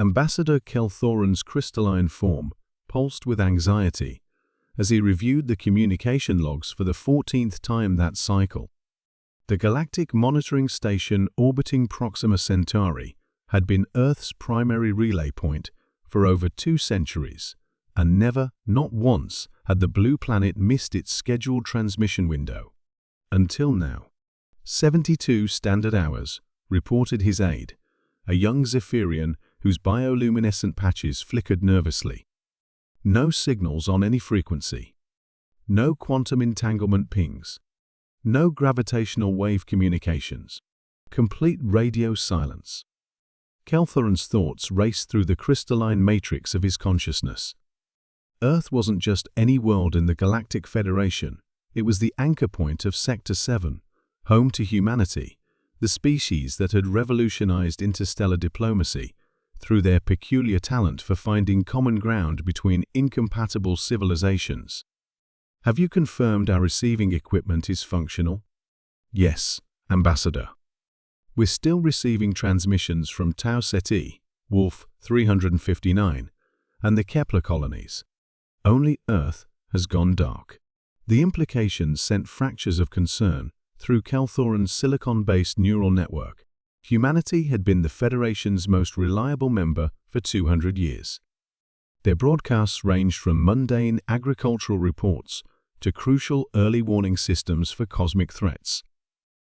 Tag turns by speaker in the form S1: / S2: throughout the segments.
S1: Ambassador Kelthoran's crystalline form pulsed with anxiety as he reviewed the communication logs for the 14th time that cycle. The galactic monitoring station orbiting Proxima Centauri had been Earth's primary relay point for over 2 centuries, and never, not once, had the blue planet missed its scheduled transmission window. Until now. 72 standard hours, reported his aide, a young Zephyrian whose bioluminescent patches flickered nervously. No signals on any frequency. No quantum entanglement pings. No gravitational wave communications. Complete radio silence. Kelthoran's thoughts raced through the crystalline matrix of his consciousness. Earth wasn't just any world in the Galactic Federation, it was the anchor point of Sector 7, home to humanity, the species that had revolutionized interstellar diplomacy through their peculiar talent for finding common ground between incompatible civilizations. Have you confirmed our receiving equipment is functional? Yes, Ambassador. We're still receiving transmissions from Tau Ceti, Wolf 359, and the Kepler colonies. Only Earth has gone dark. The implications sent fractures of concern through Kelthoran's silicon-based neural network. Humanity had been the Federation's most reliable member for 200 years. Their broadcasts ranged from mundane agricultural reports to crucial early warning systems for cosmic threats.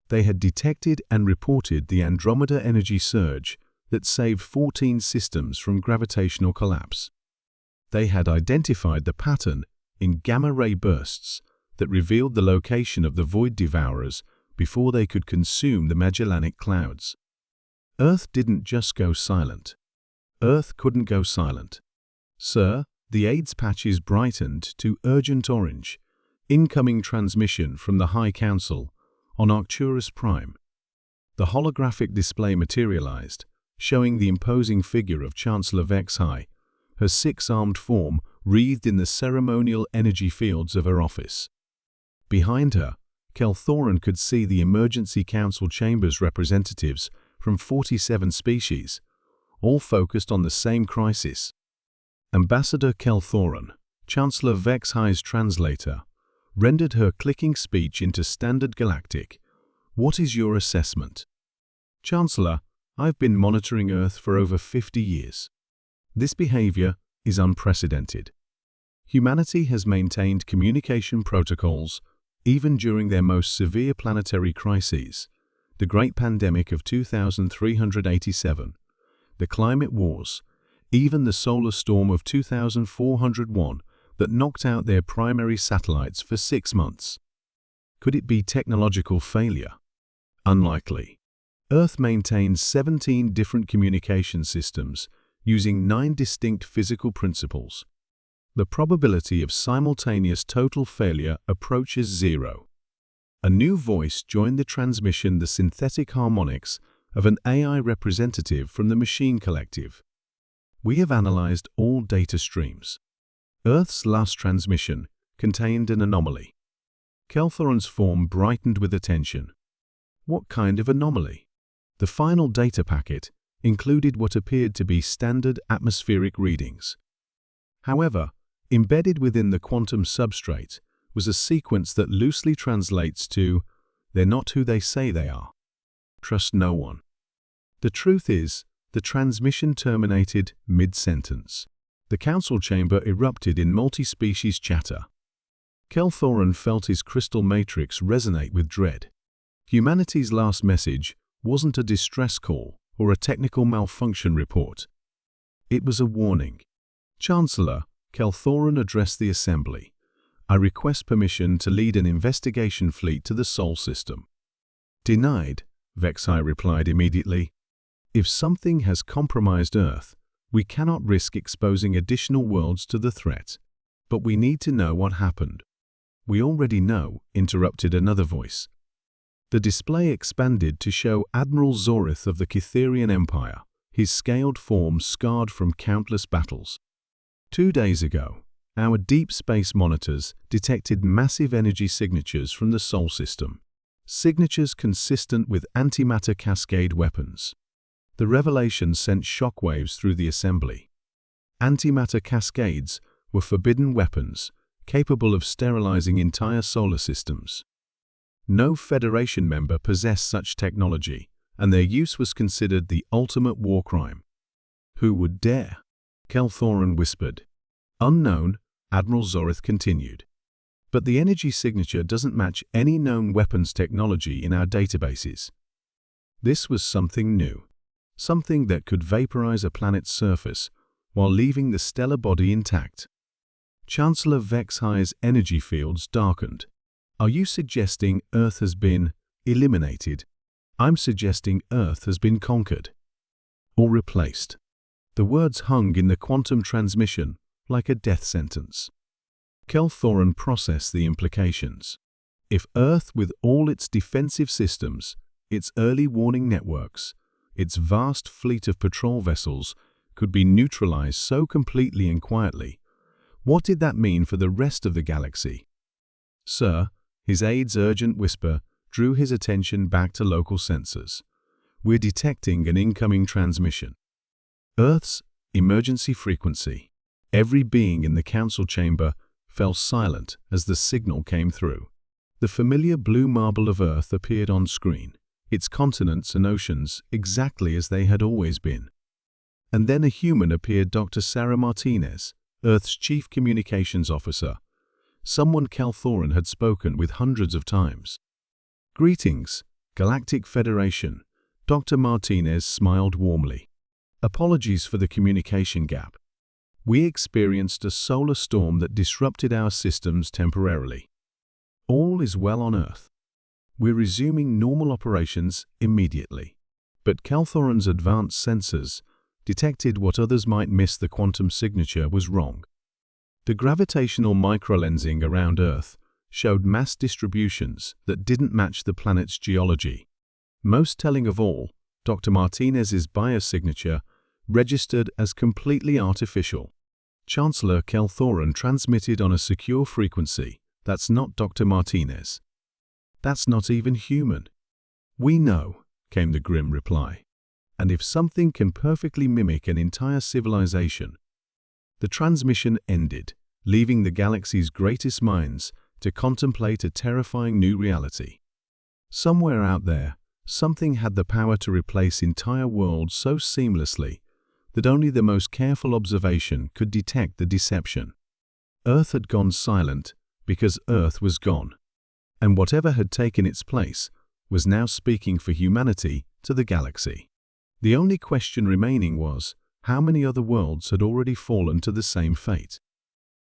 S1: They had detected and reported the Andromeda energy surge that saved 14 systems from gravitational collapse. They had identified the pattern in gamma-ray bursts that revealed the location of the void devourers before they could consume the Magellanic Clouds. Earth didn't just go silent. Earth couldn't go silent. Sir, the aide's patches brightened to urgent orange. Incoming transmission from the High Council on Arcturus Prime. The holographic display materialized, showing the imposing figure of Chancellor Vexhai, her 6-armed form wreathed in the ceremonial energy fields of her office. Behind her, Kelthoran could see the Emergency Council Chamber's representatives from 47 species, all focused on the same crisis. Ambassador Kelthoran, Chancellor Vexhai's translator, rendered her clicking speech into Standard Galactic. What is your assessment? Chancellor, I've been monitoring Earth for over 50 years. This behavior is unprecedented. Humanity has maintained communication protocols even during their most severe planetary crises, the Great Pandemic of 2387, the climate wars, even the solar storm of 2401 that knocked out their primary satellites for 6 months. Could it be technological failure? Unlikely. Earth maintains 17 different communication systems using 9 distinct physical principles. The probability of simultaneous total failure approaches 0. A new voice joined the transmission, the synthetic harmonics of an AI representative from the Machine Collective. We have analyzed all data streams. Earth's last transmission contained an anomaly. Kelthoran's form brightened with attention. What kind of anomaly? The final data packet included what appeared to be standard atmospheric readings. However, embedded within the quantum substrate was a sequence that loosely translates to, "They're not who they say they are. Trust no one." The truth is, the transmission terminated mid-sentence. The council chamber erupted in multi-species chatter. Kelthoran felt his crystal matrix resonate with dread. Humanity's last message wasn't a distress call or a technical malfunction report. It was a warning. Chancellor, Kelthoran addressed the assembly. I request permission to lead an investigation fleet to the Sol system. Denied, Vexhai replied immediately. If something has compromised Earth, we cannot risk exposing additional worlds to the threat. But we need to know what happened. We already know, interrupted another voice. The display expanded to show Admiral Zorith of the Cytherian Empire, his scaled form scarred from countless battles. 2 days ago, our deep space monitors detected massive energy signatures from the Sol system, signatures consistent with antimatter cascade weapons. The revelation sent shockwaves through the assembly. Antimatter cascades were forbidden weapons, capable of sterilizing entire solar systems. No Federation member possessed such technology, and their use was considered the ultimate war crime. Who would dare? Kelthoran whispered. Unknown, Admiral Zorith continued. But the energy signature doesn't match any known weapons technology in our databases. This was something new, something that could vaporize a planet's surface while leaving the stellar body intact. Chancellor Vexhigh's energy fields darkened. Are you suggesting Earth has been eliminated? I'm suggesting Earth has been conquered. Or replaced. The words hung in the quantum transmission like a death sentence. Kelthoran processed the implications. If Earth, with all its defensive systems, its early warning networks, its vast fleet of patrol vessels, could be neutralized so completely and quietly, what did that mean for the rest of the galaxy? Sir, his aide's urgent whisper drew his attention back to local sensors. We're detecting an incoming transmission. Earth's emergency frequency. Every being in the council chamber fell silent as the signal came through. The familiar blue marble of Earth appeared on screen, its continents and oceans exactly as they had always been. And then a human appeared, Dr. Sarah Martinez, Earth's chief communications officer, someone Kelthoran had spoken with hundreds of times. Greetings, Galactic Federation. Dr. Martinez smiled warmly. Apologies for the communication gap. We experienced a solar storm that disrupted our systems temporarily. All is well on Earth. We're resuming normal operations immediately. But Kelthoran's advanced sensors detected what others might miss. The quantum signature was wrong. The gravitational microlensing around Earth showed mass distributions that didn't match the planet's geology. Most telling of all, Dr. Martinez's biosignature registered as completely artificial. Chancellor Kelthoran transmitted on a secure frequency. That's not Dr. Martinez. That's not even human. We know, came the grim reply. And if something can perfectly mimic an entire civilization. The transmission ended, leaving the galaxy's greatest minds to contemplate a terrifying new reality. Somewhere out there, something had the power to replace entire worlds so seamlessly that only the most careful observation could detect the deception. Earth had gone silent because Earth was gone, and whatever had taken its place was now speaking for humanity to the galaxy. The only question remaining was, how many other worlds had already fallen to the same fate?